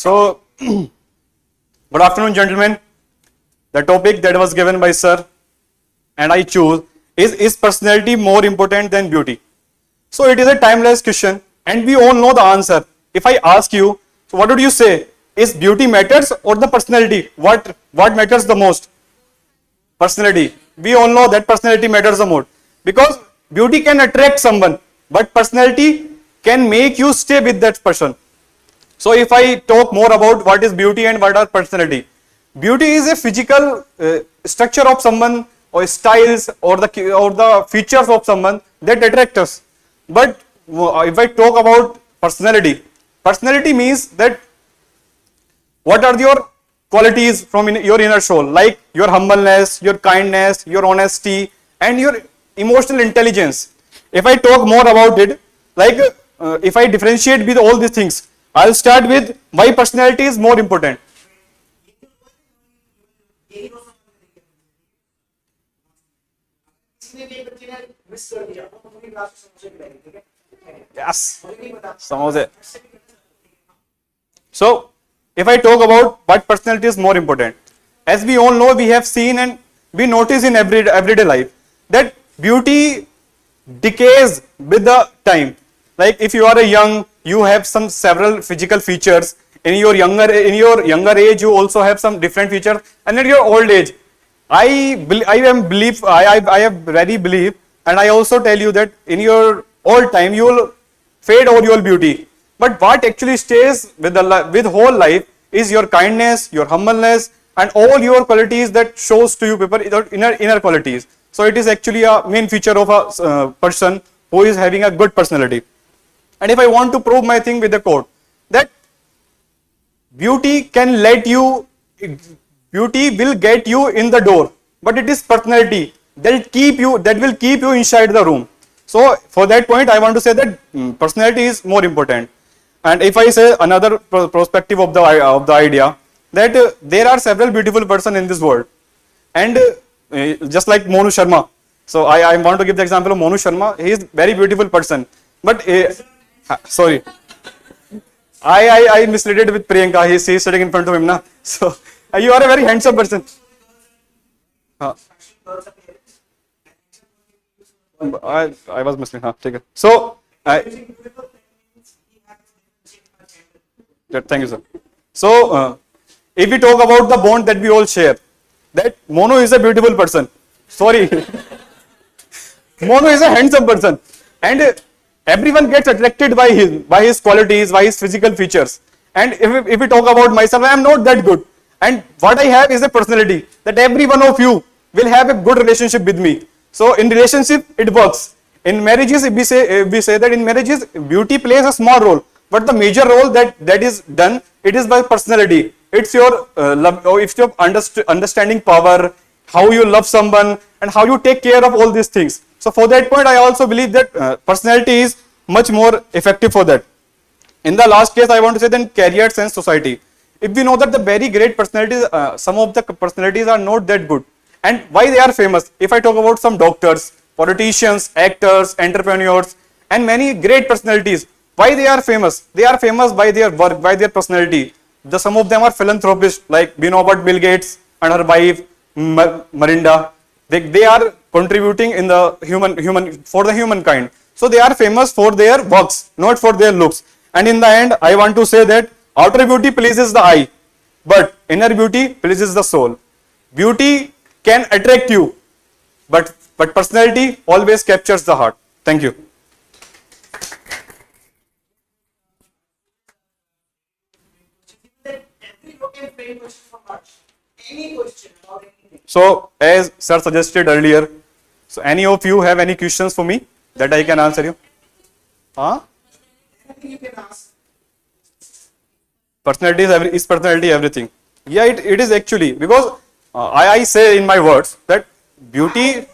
So, good afternoon, gentlemen. The topic that was given by sir and I choose is personality more important than beauty? So it is a timeless question and we all know the answer. If I ask you, so what would you say? Is beauty matters or the personality? What matters the most? Personality. We all know that personality matters the most, because beauty can attract someone, but personality can make you stay with that person. So if I talk more about what is beauty and what are personality, beauty is a physical structure of someone, or styles, or the features of someone that attract us. But if I talk about personality, personality means that what are your qualities from your inner soul, like your humbleness, your kindness, your honesty, and your emotional intelligence. If I talk more about it, like if I differentiate with all these things, I'll start with why personality is more important. Yes, so if I talk about what personality is more important, as we all know, we have seen and we notice in everyday life that beauty decays with the time. Like if you are a young, you have some several physical features. In your younger age, you also have some different features, and in your old age, I have very belief, and I also tell you that in your old time you will fade over your beauty. But what actually stays with whole life is your kindness, your humbleness, and all your qualities that shows to you people, inner qualities. So it is actually a main feature of a person who is having a good personality. And if I want to prove my thing with the quote, that beauty will get you in the door, but it is personality that will keep you inside the room. So for that point, I want to say that personality is more important. And if I say another perspective of the idea, that there are several beautiful persons in this world, and just like Monu Sharma. So I want to give the example of Monu Sharma. He is very beautiful person, but sorry, I misleaded with Priyanka. He is sitting in front of him now. So you are a very handsome person. I was misleading. Take it. So thank you, sir. So if we talk about the bond that we all share, that Mono is a beautiful person. Sorry, Mono is a handsome person, and everyone gets attracted by his qualities, by his physical features. And if we talk about myself, I am not that good, and what I have is a personality that every one of you will have a good relationship with me. So in relationship it works. In marriages, we say that in marriages beauty plays a small role, but the major role that is done, it is by personality. It's your love, or it's your understanding power, how you love someone, and how you take care of all these things. So for that point, I also believe that personality is much more effective for that. In the last case, I want to say then careers and society. If we know that the very great personalities, some of the personalities are not that good, and why they are famous. If I talk about some doctors, politicians, actors, entrepreneurs, and many great personalities, why they are famous? They are famous by their work, by their personality. Some of them are philanthropists, like we know about Bill Gates and her wife Marinda. They are contributing in the for the humankind. So they are famous for their works, not for their looks. And in the end, I want to say that outer beauty pleases the eye, but inner beauty pleases the soul. Beauty can attract you, but personality always captures the heart. Thank you. So as sir suggested earlier, so any of you have any questions for me that I can answer you? Personality is personality everything? Yeah, it is actually, because I say in my words that beauty,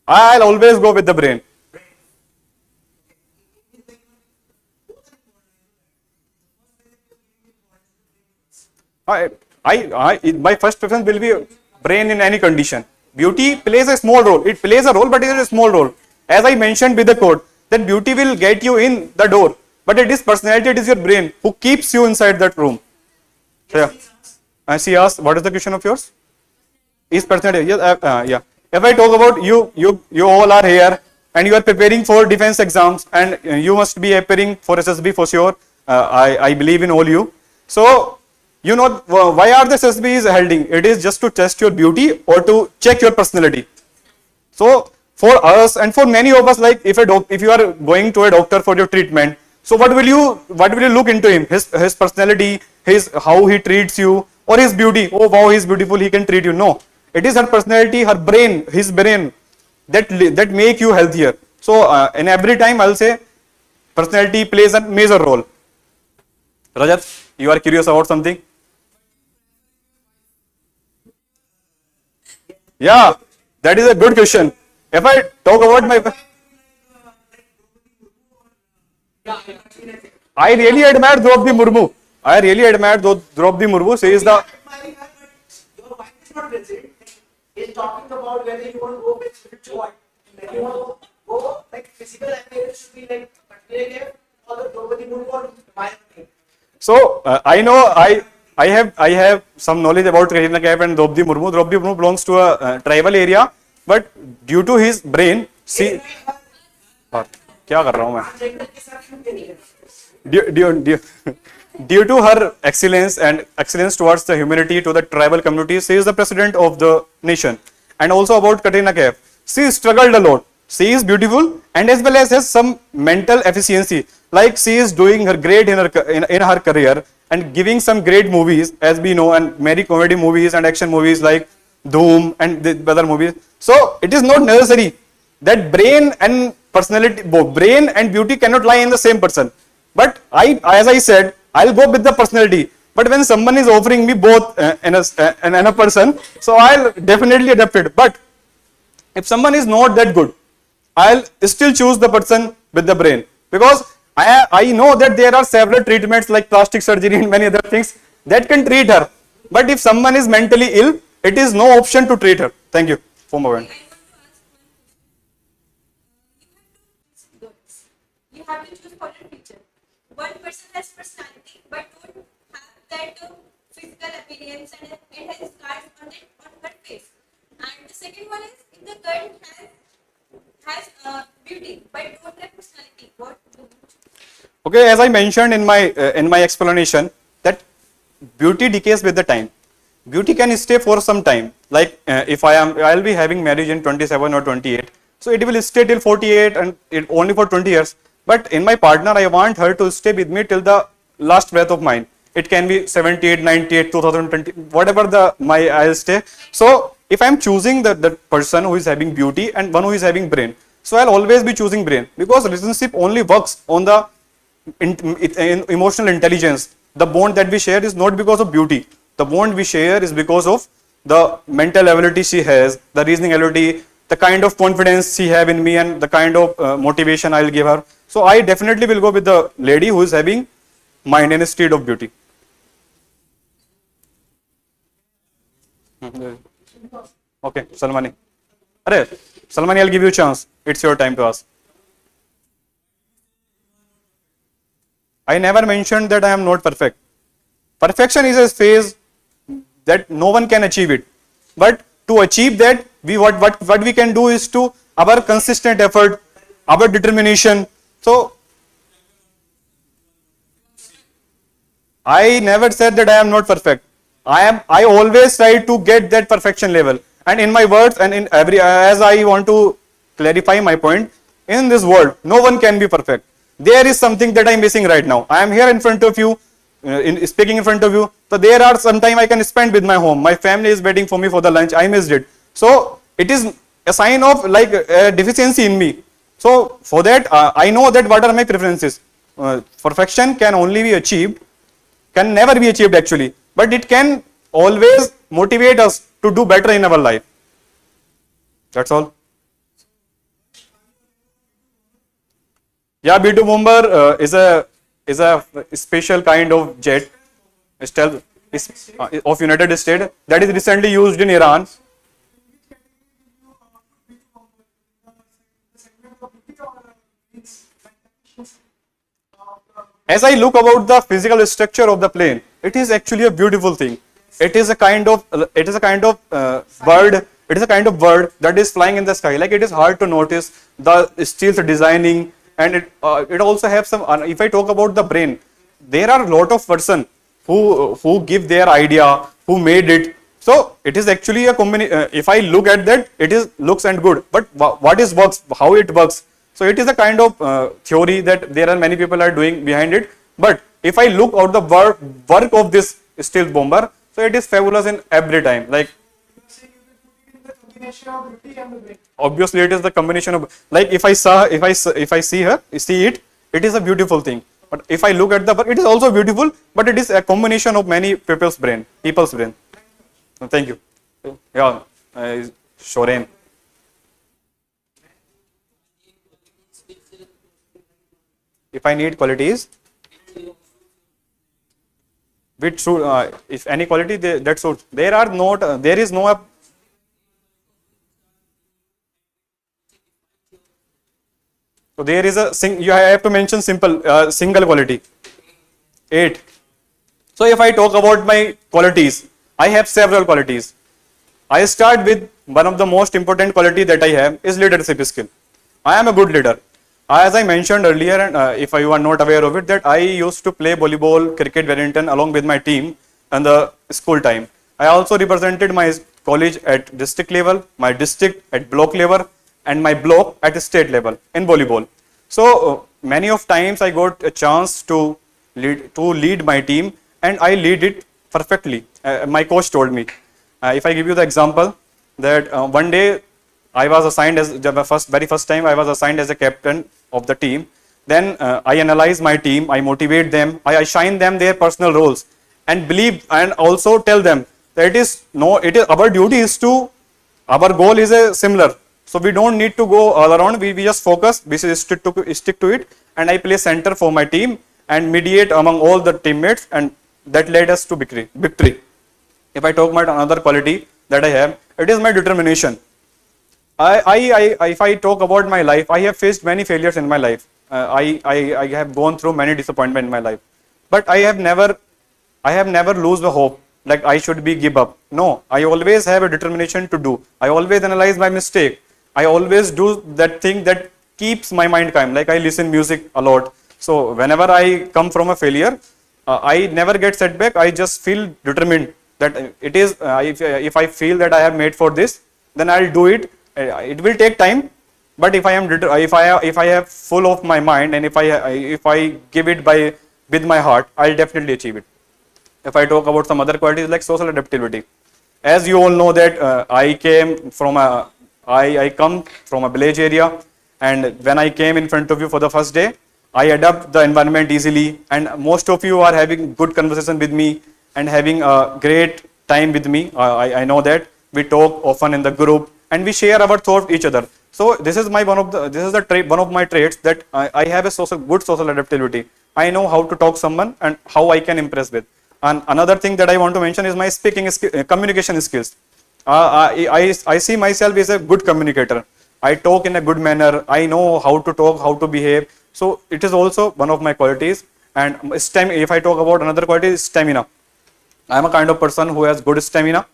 I'll always go with the brain. My first preference will be brain in any condition. Beauty plays a small role. It plays a role, but it is a small role. As I mentioned with the quote, that beauty will get you in the door, but it is personality, it is your brain who keeps you inside that room. So, yeah. And she asked, what is the question of yours? Is personality? Yes, yeah. If I talk about you all are here and you are preparing for defense exams and you must be preparing for SSB for sure. I believe in all you. So, you know, why are the SSBs holding? It is just to test your beauty or to check your personality. So, for us and for many of us, like if you are going to a doctor for your treatment, so what will you look into him? His personality, how he treats you, or his beauty. Oh wow, he's beautiful, he can treat you. No, it is her personality, her brain, his brain that make you healthier. So, and every time I'll say personality plays a major role. Rajat, you are curious about something? Yeah, that is a good question. If I talk about my, I really admire Draupadi Murmu. I really admire Draupadi Murmu. She is the. Your wife is not present. Is talking about whether you want to go with spiritual, whether you want to go like physical appearance should be like material or the Draupadi Murmu or my thing. So I know I have some knowledge about Katrina Kaif and Draupadi Murmu. Draupadi Murmu belongs to a tribal area, but due to his brain, see. क्या कर रहा हूँ मैं? Due to her excellence towards the humanity to the tribal community, she is the president of the nation. And also about Katrina Kaif, she struggled a lot. She is beautiful and as well as has some mental efficiency. Like she is doing her great in her career and giving some great movies, as we know, and many comedy movies and action movies like Doom and the other movies. So it is not necessary that brain and personality, both brain and beauty cannot lie in the same person. But as I said, I'll go with the personality. But when someone is offering me both in a person, so I'll definitely adapt it. But if someone is not that good, I'll still choose the person with the brain, because I know that there are several treatments like plastic surgery and many other things that can treat her. But if someone is mentally ill, it is no option to treat her. Thank you for my moment. You have to choose for your future. One person has personality but don't have that physical appearance and it has scars on her face. And the second one is if the girl has beauty but don't have personality, what do you choose? Okay, as I mentioned in my explanation, that beauty decays with the time. Beauty can stay for some time. Like if I'll be having marriage in 27 or 28, so it will stay till 48 and it only for 20 years. But in my partner, I want her to stay with me till the last breath of mine. It can be 78, 98, 2020, whatever I'll stay. So if I'm choosing the person who is having beauty and one who is having brain, so I'll always be choosing brain, because relationship only works on the emotional intelligence. The bond that we share is not because of beauty. The bond we share is because of the mental ability she has, the reasoning ability, the kind of confidence she have in me, and the kind of motivation I'll give her. So I definitely will go with the lady who is having mind instead of beauty. Okay, Salmani. Salmani, I'll give you a chance. It's your time to ask. I never mentioned that I am not perfect. Perfection is a phase that no one can achieve it. But to achieve that, what we can do is to our consistent effort, our determination. So I never said that I am not perfect. I always try to get that perfection level. And in my words and in as I want to clarify my point, in this world, no one can be perfect. There is something that I am missing right now. I am here in front of you, speaking in front of you. So there are some time I can spend with my home. My family is waiting for me for the lunch. I missed it. So it is a sign of like a deficiency in me. So for that, I know that what are my preferences. Perfection can only be achieved, can never be achieved actually, but it can always motivate us to do better in our life. That's all. Yeah, B2 bomber is a special kind of jet of United States that is recently used in Iran. As I look about the physical structure of the plane, it is actually a beautiful thing. It is a kind of bird. It is a kind of bird that is flying in the sky. Like, it is hard to notice the stealth designing, and it also have some. If I talk about the brain, there are a lot of person who give their idea, who made it. So it is actually a combination. If I look at that, it is looks and good. But what is works? How it works? So it is a kind of theory that there are many people are doing behind it. But if I look at the work of this stealth bomber, so it is fabulous in every time. Like, Combination of beauty and the brain. obviously it is the combination of, like, if I see it, it is a beautiful thing. But if I look at the work, it is also beautiful, but it is a combination of many people's brain. Thank you. Yeah, Shoren. If I need qualities, which should, if any quality that should, there is no. So there is you have to mention single quality. 8. So if I talk about my qualities, I have several qualities. I start with one of the most important quality that I have is leadership skill. I am a good leader. As I mentioned earlier, and if you are not aware of it, that I used to play volleyball, cricket, badminton along with my team in the school time. I also represented my college at district level, my district at block level, and my block at state level in volleyball. So many of times I got a chance to lead my team, and I lead it perfectly. My coach told me. If I give you the example, that one day I was assigned as the very first time I was assigned as a captain of the team. Then I analyze my team, I motivate them, I shine them their personal roles, and believe and also tell them that our duty is to, our goal is similar. So we don't need to go all around. We just focus. We stick to it, and I play center for my team and mediate among all the teammates, and that led us to victory. If I talk about another quality that I have, it is my determination. If I talk about my life, I have faced many failures in my life. I have gone through many disappointments in my life, but I have never lose the hope. Like, I should be give up. No, I always have a determination to do. I always analyze my mistake. I always do that thing that keeps my mind calm. Like, I listen music a lot. So whenever I come from a failure, I never get setback. I just feel determined that it is. If I feel that I have made for this, then I'll do it. It will take time, but if I have full of my mind, and if I give it with my heart, I'll definitely achieve it. If I talk about some other qualities like social adaptability, as you all know that I come from a village area, and when I came in front of you for the first day, I adapt the environment easily, and most of you are having good conversation with me and having a great time with me. I know that we talk often in the group, and we share our thoughts each other. So this is one of my traits, that I have a good social adaptability. I know how to talk someone and how I can impress with. And another thing that I want to mention is my communication skills. I see myself as a good communicator. I talk in a good manner. I know how to talk, how to behave. So it is also one of my qualities. And if I talk about another quality, is stamina. I am a kind of person who has good stamina.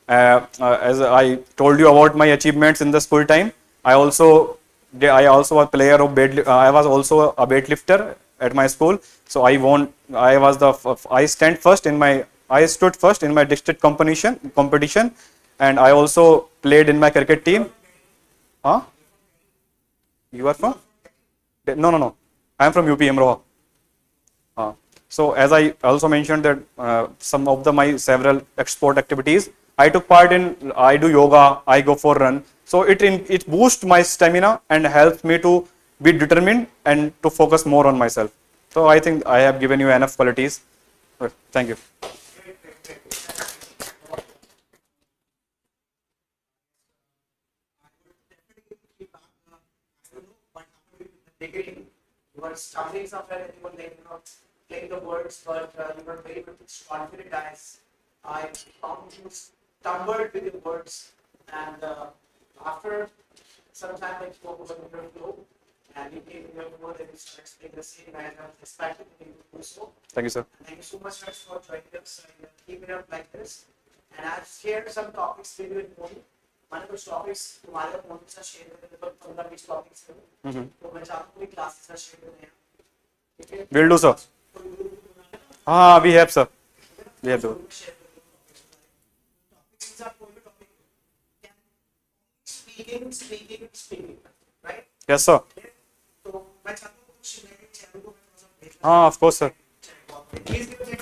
As I told you about my achievements in the school time, I also a player of I was also a weightlifter at my school. So I stood first in my district competition, and I also played in my cricket team. Huh? You are from? No. I am from UP Amroha. So as I also mentioned that some of my several sport activities, I took part in. I do yoga, I go for run. So it boosts my stamina and helps me to be determined and to focus more on myself. So I think I have given you enough qualities. Thank you. Beginning, you were stumbling somewhere and you were like, playing the words, but you were very confident as I found you stumbled with the words, and after some time I spoke about your flow, and you came in your phone and you started explaining the same, and I was expecting you to do so. Thank you, sir. Thank you so much, friends, for joining us and keep it up like this. And I've shared some topics with you in Moni. मैंने कुछ topics तुम्हारे और मोनी के साथ share करने पर 15-20 topics हैं. तो मैं चाहता हूँ कि क्लास के साथ share करने हैं. ठीक है? Will do, sir. Ah, we have, sir. We have, sir. Speaking, right? Yes, sir. तो मैं चाहता हूँ कुछ नए चैनल को Ah, of course, sir. Please give a